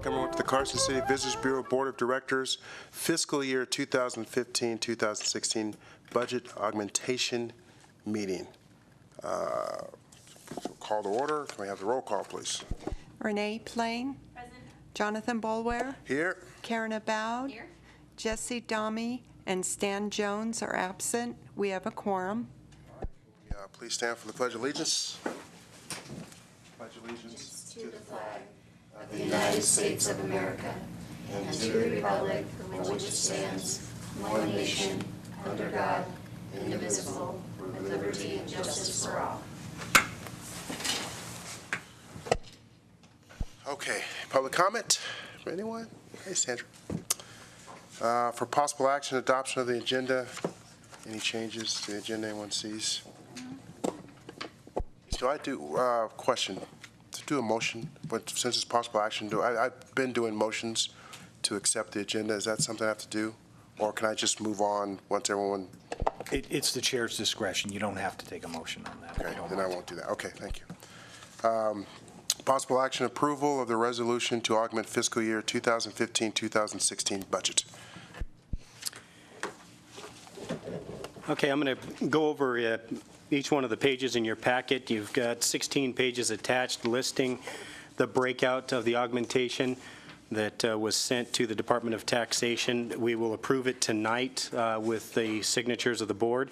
welcome everyone to the Carson City Visitors Bureau Board of Directors Fiscal Year 2015-2016 Budget Augmentation Meeting. Call to order. Can we have the roll call, please? Renee Plain. Present. Jonathan Bolware. Here. Karen Aboud. Here. Jesse Dami and Stan Jones are absent. We have a quorum. Please stand for the Pledge of Allegiance. Pledge allegiance To the flag of the United States of America and to the republic for which it stands, one nation, under God, indivisible, with liberty and justice for all. Okay, public comment for anyone? Hey, Sandra. For possible action, adoption of the agenda. Any changes to the agenda anyone sees? Do I do, question, to do a motion, but since it's possible action, I've been doing motions to accept the agenda. Is that something I have to do? Or can I just move on once everyone? It's the chair's discretion. You don't have to take a motion on that. Okay, then I won't do that. Okay, thank you. Possible action approval of the resolution to augment fiscal year 2015-2016 budget. Okay, I'm going to go over each one of the pages in your packet. You've got 16 pages attached listing the breakout of the augmentation that was sent to the Department of Taxation. We will approve it tonight with the signatures of the board.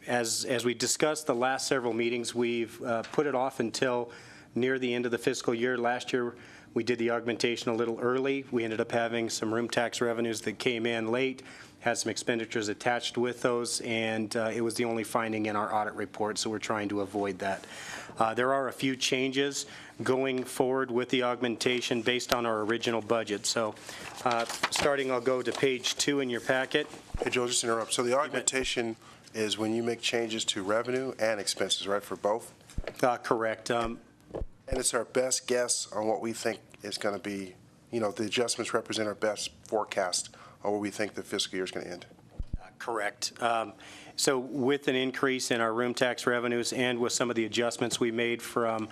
As we discussed the last several meetings, we've put it off until near the end of the fiscal year. Last year, we did the augmentation a little early. We ended up having some room tax revenues that came in late, had some expenditures attached with those, and it was the only finding in our audit report, so we're trying to avoid that. There are a few changes going forward with the augmentation based on our original budget. So starting, I'll go to page 2 in your packet. Hey, Joel, just interrupt. So the augmentation is when you make changes to revenue and expenses, right, for both? Correct. And it's our best guess on what we think is going to be, the adjustments represent our best forecast on where we think the fiscal year is going to end. Correct. So with an increase in our room tax revenues and with some of the adjustments we made from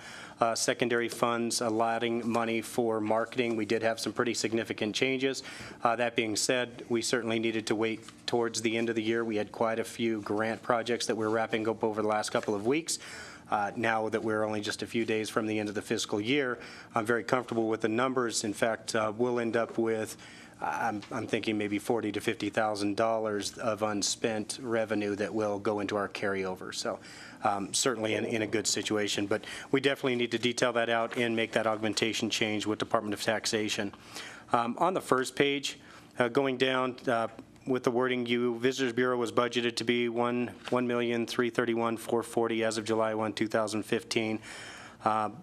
secondary funds allotting money for marketing, we did have some pretty significant changes. That being said, we certainly needed to wait towards the end of the year. We had quite a few grant projects that we're wrapping up over the last couple of weeks. Now that we're only just a few days from the end of the fiscal year, I'm very comfortable with the numbers. In fact, we'll end up with I'm thinking maybe $40,000 to $50,000 of unspent revenue that will go into our carryover. So certainly in a good situation. But we definitely need to detail that out and make that augmentation change with Department of Taxation. On the first page, going down with the wording, Visitors Bureau was budgeted to be $1,331,440 as of July 1, 2015.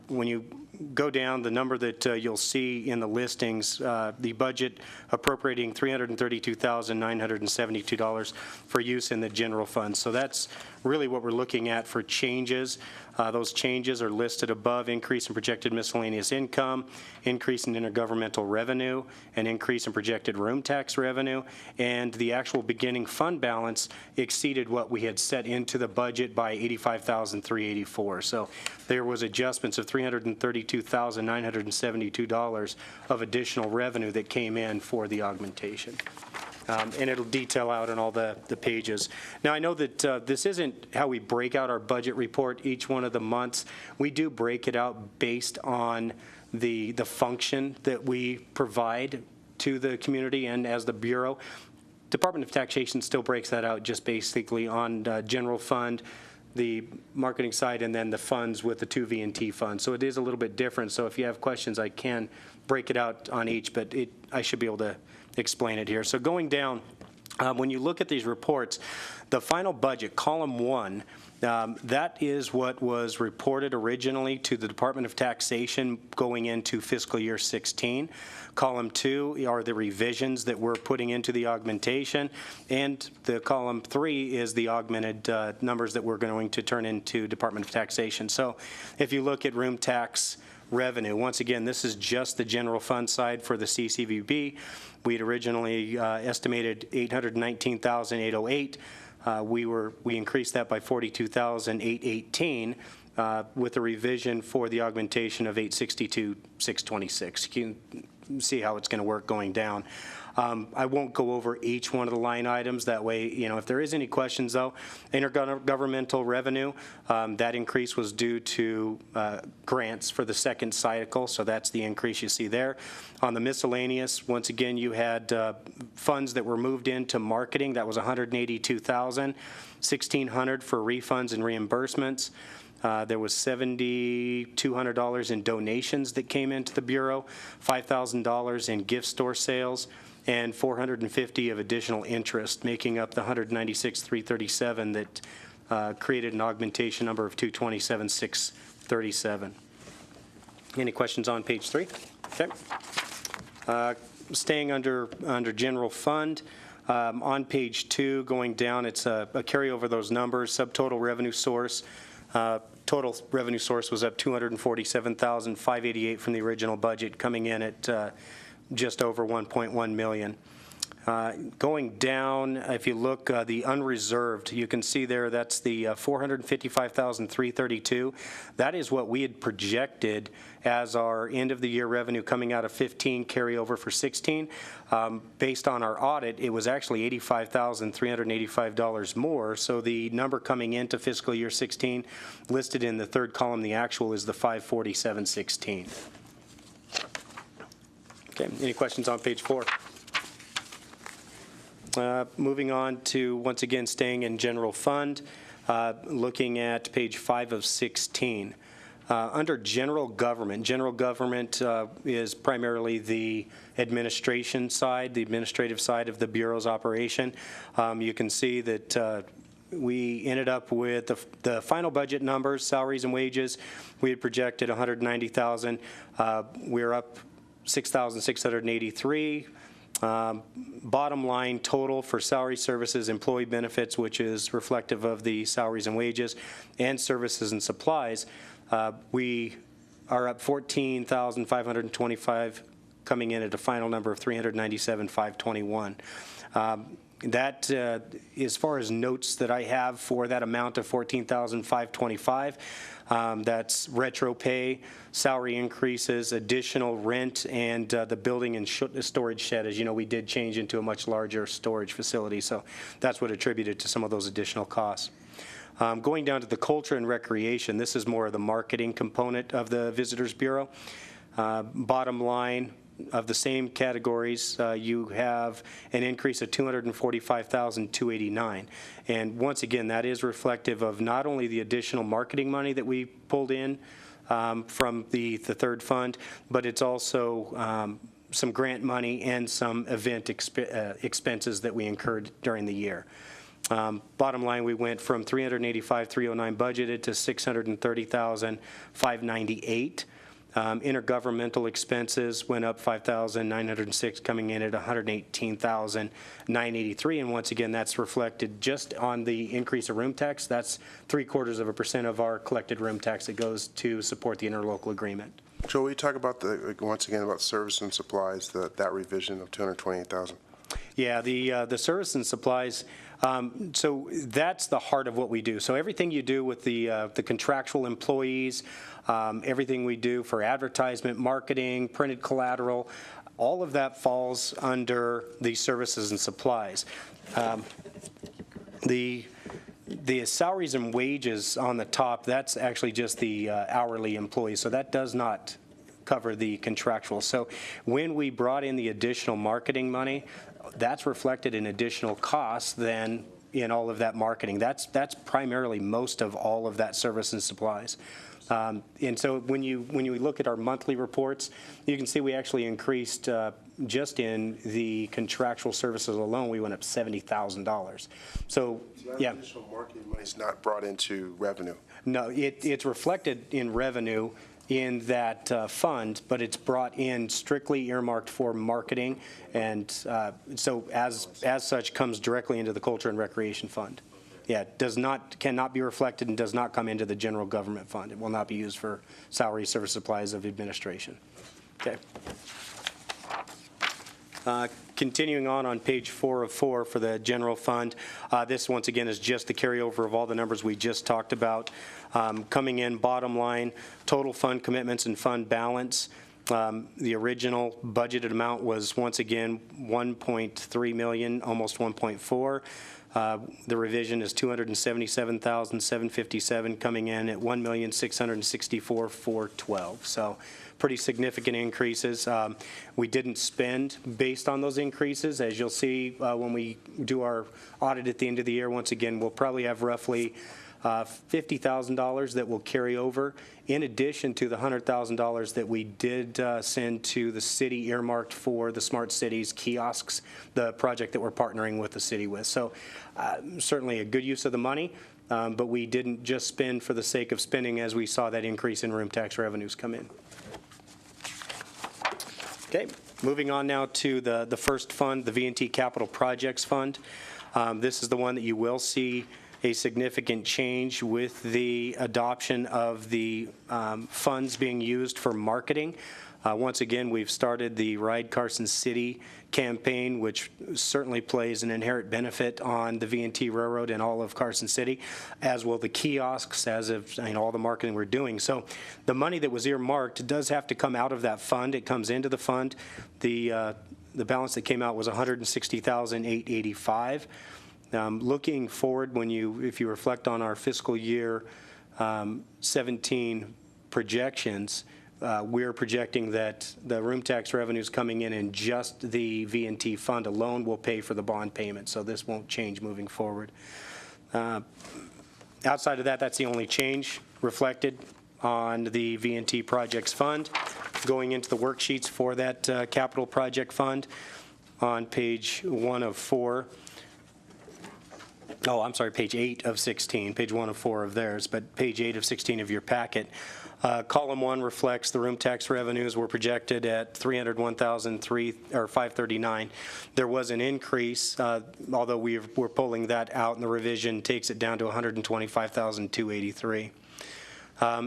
When you go down, the number that you'll see in the listings, the budget appropriating $332,972 for use in the general fund. So that's really what we're looking at for changes. Those changes are listed above: increase in projected miscellaneous income, increase in intergovernmental revenue, an increase in projected room tax revenue, and the actual beginning fund balance exceeded what we had set into the budget by $85,384. So there was adjustments of $332,972 of additional revenue that came in for the augmentation. And it'll detail out on all the pages. Now, I know that this isn't how we break out our budget report each one of the months. We do break it out based on the function that we provide to the community and as the Bureau. Department of Taxation still breaks that out just basically on general fund, the marketing side, and then the funds with the 2 V&T funds. So it is a little bit different. So if you have questions, I can break it out on each, but I should be able to explain it here. So going down, when you look at these reports, the final budget, column 1, that is what was reported originally to the Department of Taxation going into fiscal year 16. Column 2 are the revisions that we're putting into the augmentation, and the column 3 is the augmented numbers that we're going to turn into Department of Taxation. So if you look at room tax revenue, once again, this is just the general fund side for the CCVB. We had originally estimated $819,808. We increased that by $42,818. with a revision for the augmentation of 862,626. You can see how it's going to work going down. I won't go over each one of the line items. That way, if there is any questions, though, intergovernmental revenue, that increase was due to grants for the second cycle, so that's the increase you see there. On the miscellaneous, once again, you had funds that were moved into marketing. That was $182,000, $1,600 for refunds and reimbursements. There was $7,200 in donations that came into the Bureau, $5,000 in gift store sales, and $450 of additional interest, making up the $196,337 that created an augmentation number of $227,637. Any questions on page 3? Okay. Staying under general fund, on page 2, going down, it's a carryover of those numbers. Subtotal revenue source. Total revenue source was up $247,588 from the original budget, coming in at just over $1.1 million. Going down, if you look, the unreserved, you can see there that's the $455,332. That is what we had projected as our end of the year revenue coming out of 15 carryover for 16. Based on our audit, it was actually $85,385 more. So the number coming into fiscal year 16 listed in the third column, the actual is the $547,16. Okay, any questions on page 4? Moving on to, once again, staying in general fund, looking at page 5 of 16. Under general government is primarily the administration side, the administrative side of the Bureau's operation. You can see that we ended up with the final budget numbers, salaries and wages. We had projected $190,000. We're up $6,683. Bottom line total for salary, services, employee benefits, which is reflective of the salaries and wages, and services and supplies, we are up $14,525, coming in at a final number of $397,521. That, as far as notes that I have for that amount of $14,525, that's retro pay, salary increases, additional rent, and the building and storage shed. As you know, we did change into a much larger storage facility, so that's what attributed to some of those additional costs. Going down to the culture and recreation, this is more of the marketing component of the Visitors Bureau. Bottom line, of the same categories, you have an increase of $245,289. And once again, that is reflective of not only the additional marketing money that we pulled in from the third fund, but it's also some grant money and some event expenses that we incurred during the year. Bottom line, we went from $385,309 budgeted to $630,598. Intergovernmental expenses went up $5,906, coming in at $118,983. And once again, that's reflected just on the increase of room tax. That's 0.75% of our collected room tax that goes to support the interlocal agreement. Joe, will you talk about once again about service and supplies, that revision of $228,000? Yeah, the service and supplies. So that's the heart of what we do. So everything you do with the contractual employees, everything we do for advertisement, marketing, printed collateral, all of that falls under the services and supplies. The salaries and wages on the top, that's actually just the hourly employees. So that does not cover the contractual. So when we brought in the additional marketing money, that's reflected in additional costs than in all of that marketing. That's primarily most of all of that service and supplies. And so when you look at our monthly reports, you can see we actually increased just in the contractual services alone, we went up $70,000. So yeah. That additional marketing money is not brought into revenue. No, it's reflected in revenue in that fund, but it's brought in strictly earmarked for marketing, and so as such comes directly into the Culture and Recreation Fund. Yeah, cannot be reflected and does not come into the general government fund. It will not be used for salary, service, supplies of administration. Okay. Continuing on page 4 of 4 for the general fund, this once again is just the carryover of all the numbers we just talked about. Coming in, bottom line, total fund commitments and fund balance. The original budgeted amount was once again 1.3 million, almost 1.4. The revision is 277,757, coming in at 1,664,412. So pretty significant increases. We didn't spend based on those increases. As you'll see when we do our audit at the end of the year, once again, we'll probably have roughly $50,000 that will carry over, in addition to the $100,000 that we did send to the city earmarked for the Smart Cities kiosks, the project that we're partnering with the city with. So certainly a good use of the money, but we didn't just spend for the sake of spending as we saw that increase in room tax revenues come in. Okay, moving on now to the first fund, the V&T Capital Projects Fund. This is the one that you will see a significant change with the adoption of the funds being used for marketing. Once again, we've started the Ride Carson City campaign, which certainly plays an inherent benefit on the V&T Railroad and all of Carson City, as will the kiosks, as of all the marketing we're doing. So the money that was earmarked does have to come out of that fund. It comes into the fund. The balance that came out was $160,885. Looking forward, if you reflect on our fiscal year 17 projections, we're projecting that the room tax revenues coming in just the V&T fund alone will pay for the bond payment, so this won't change moving forward. Outside of that, that's the only change reflected on the V&T Projects Fund. Going into the worksheets for that capital project fund on page 1 of 4. Oh, I'm sorry, page 8 of 16, page 1 of 4 of theirs, but page 8 of 16 of your packet. Column 1 reflects the room tax revenues were projected at $301,539. There was an increase, although we're pulling that out, and the revision takes it down to $125,283.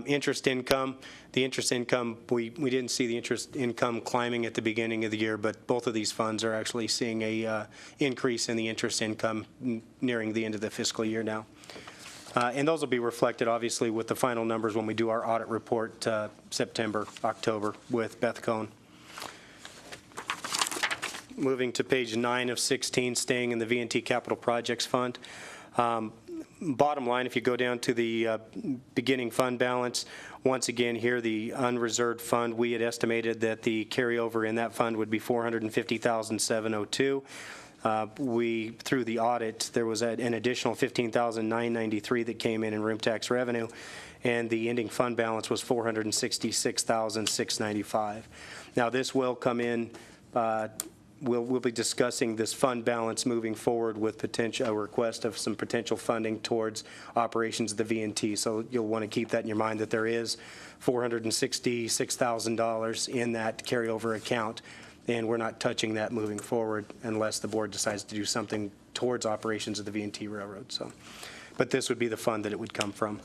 Interest income. The interest income, we didn't see the interest income climbing at the beginning of the year, but both of these funds are actually seeing a increase in the interest income nearing the end of the fiscal year now. And those will be reflected, obviously, with the final numbers when we do our audit report September, October with Beth Cohn. Moving to page 9 of 16, staying in the V&T Capital Projects Fund. Bottom line, if you go down to the beginning fund balance, once again here, the unreserved fund, we had estimated that the carryover in that fund would be $450,702. Through the audit, there was an additional $15,993 that came in room tax revenue, and the ending fund balance was $466,695. Now, this will come in. We'll be discussing this fund balance moving forward with a request of some potential funding towards operations of the V&T. So you'll want to keep that in your mind, that there is $466,000 in that carryover account, and we're not touching that moving forward unless the board decides to do something towards operations of the V&T Railroad. So, but this would be the fund that it would come from.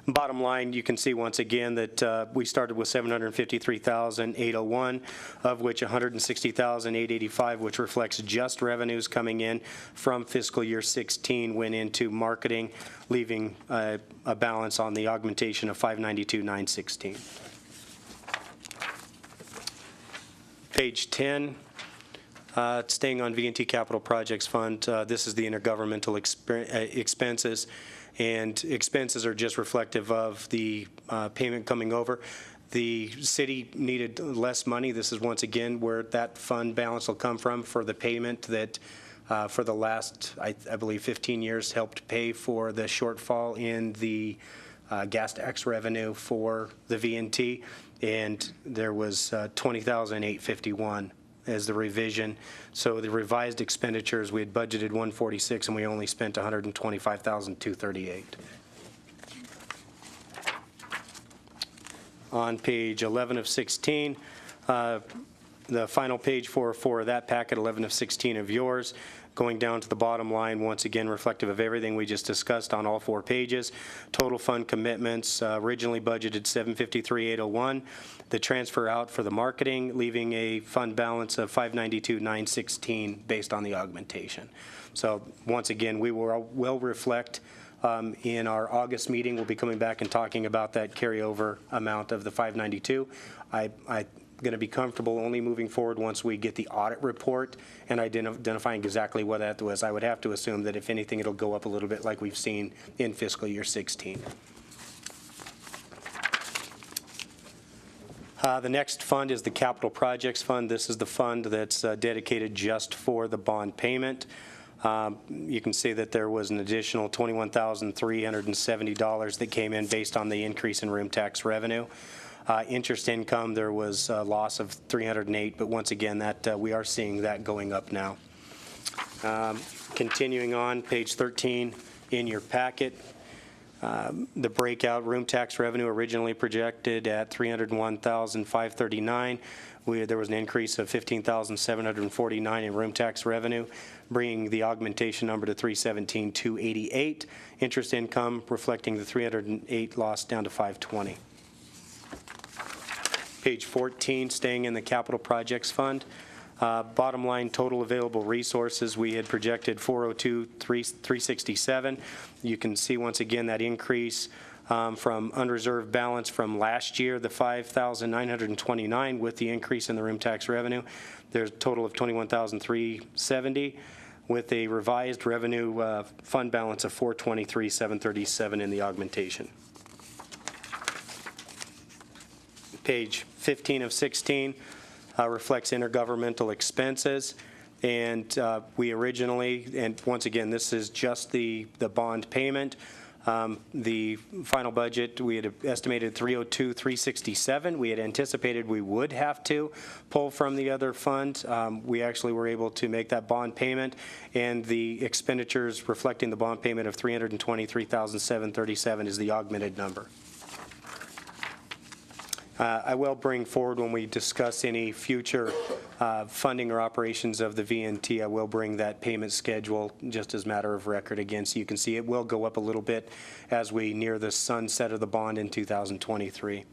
Bottom line, you can see once again that we started with $753,801, of which $160,885, which reflects just revenues coming in from fiscal year 16, went into marketing, leaving a balance on the augmentation of $592,916. Page 10. Staying on V&T Capital Projects Fund, this is the intergovernmental expenses. And expenses are just reflective of the payment coming over. The city needed less money. This is once again where that fund balance will come from for the payment that for the last, I believe, 15 years helped pay for the shortfall in the gas tax revenue for the V&T. And there was $20,851 as the revision. So the revised expenditures, we had budgeted $146 and we only spent $125,238. On page 11 of 16, the final page for that packet, 11 of 16 of yours, Going down to the bottom line, once again reflective of everything we just discussed on all 4 pages. Total fund commitments originally budgeted $753,801. The transfer out for the marketing, leaving a fund balance of $592,916 based on the augmentation. So once again, we will reflect in our August meeting. We'll be coming back and talking about that carryover amount of the $592. I'm going to be comfortable only moving forward once we get the audit report and identifying exactly what that was. I would have to assume that if anything, it'll go up a little bit like we've seen in fiscal year 16. The next fund is the Capital Projects Fund. This is the fund that's dedicated just for the bond payment. You can see that there was an additional $21,370 that came in based on the increase in room tax revenue. Interest income, there was a loss of $308, but once again, that we are seeing that going up now. Continuing on, page 13 in your packet, the breakout room tax revenue originally projected at $301,539. There was an increase of $15,749 in room tax revenue, bringing the augmentation number to $317,288. Interest income reflecting the $308 loss down to $520. Page 14, staying in the Capital Projects Fund. Bottom line, total available resources, we had projected $402,367. You can see once again that increase from unreserved balance from last year, the $5,929 with the increase in the room tax revenue. There's a total of $21,370 with a revised revenue fund balance of $423,737 in the augmentation. Page 15 of 16 reflects intergovernmental expenses. And we originally, and once again, this is just the bond payment. The final budget, we had estimated $302,367. We had anticipated we would have to pull from the other fund. We actually were able to make that bond payment, and the expenditures reflecting the bond payment of $323,737 is the augmented number. I will bring forward when we discuss any future funding or operations of the VNT, I will bring that payment schedule just as matter of record again, so you can see it will go up a little bit as we near the sunset of the bond in 2023.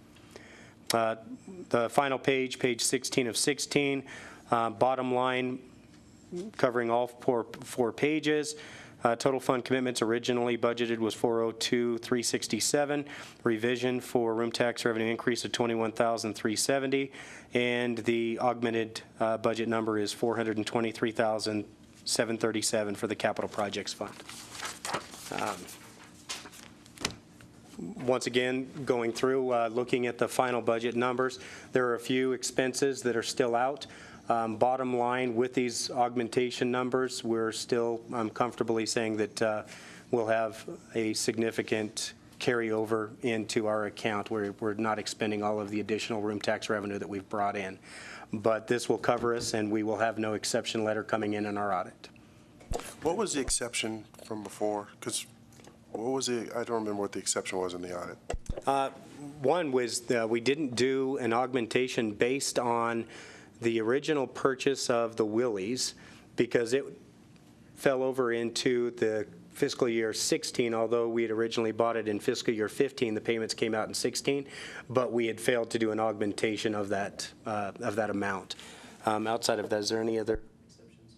The final page, page 16 of 16, bottom line covering all four pages. Total fund commitments originally budgeted was $402,367. Revision for room tax revenue increase of $21,370, and the augmented budget number is $423,737 for the Capital Projects Fund. Once again, going through, looking at the final budget numbers, there are a few expenses that are still out. Bottom line, with these augmentation numbers, we're still comfortably saying that we'll have a significant carryover into our account. We're not expending all of the additional room tax revenue that we've brought in. But this will cover us, and we will have no exception letter coming in our audit. What was the exception from before? Because what was the, I don't remember what the exception was in the audit. One was we didn't do an augmentation based on the original purchase of the Willies, because it fell over into the fiscal year 16, although we had originally bought it in fiscal year 15, the payments came out in 16, but we had failed to do an augmentation of that amount. Outside of that, is there any other exceptions?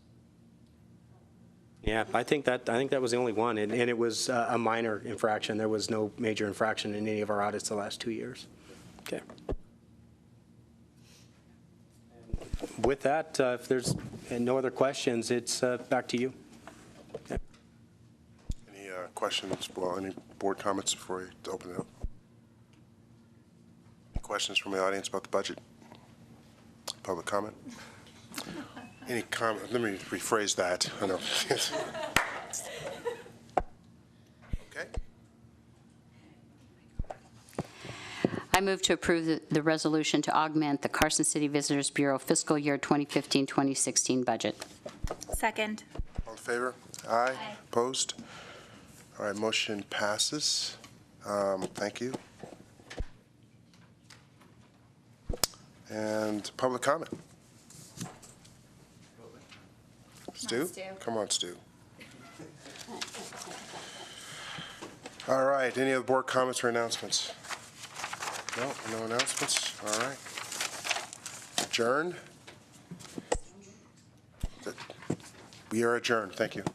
Yeah, I think that was the only one, and it was a minor infraction. There was no major infraction in any of our audits the last 2 years. Okay. With that, if there's no other questions, it's back to you. Okay. Any questions, well, any board comments before we open it up? Any questions from the audience about the budget? Public comment? Any comment? Let me rephrase that. I know. Okay. I move to approve the resolution to augment the Carson City Visitors Bureau fiscal year 2015-2016 budget. Second. All in favor? Aye. Opposed? All right, motion passes. Thank you. And public comment. Mr. Stu? Stu. Come on, Stu. All right, any other board comments or announcements? No, no announcements? All right. Adjourned? We are adjourned, thank you.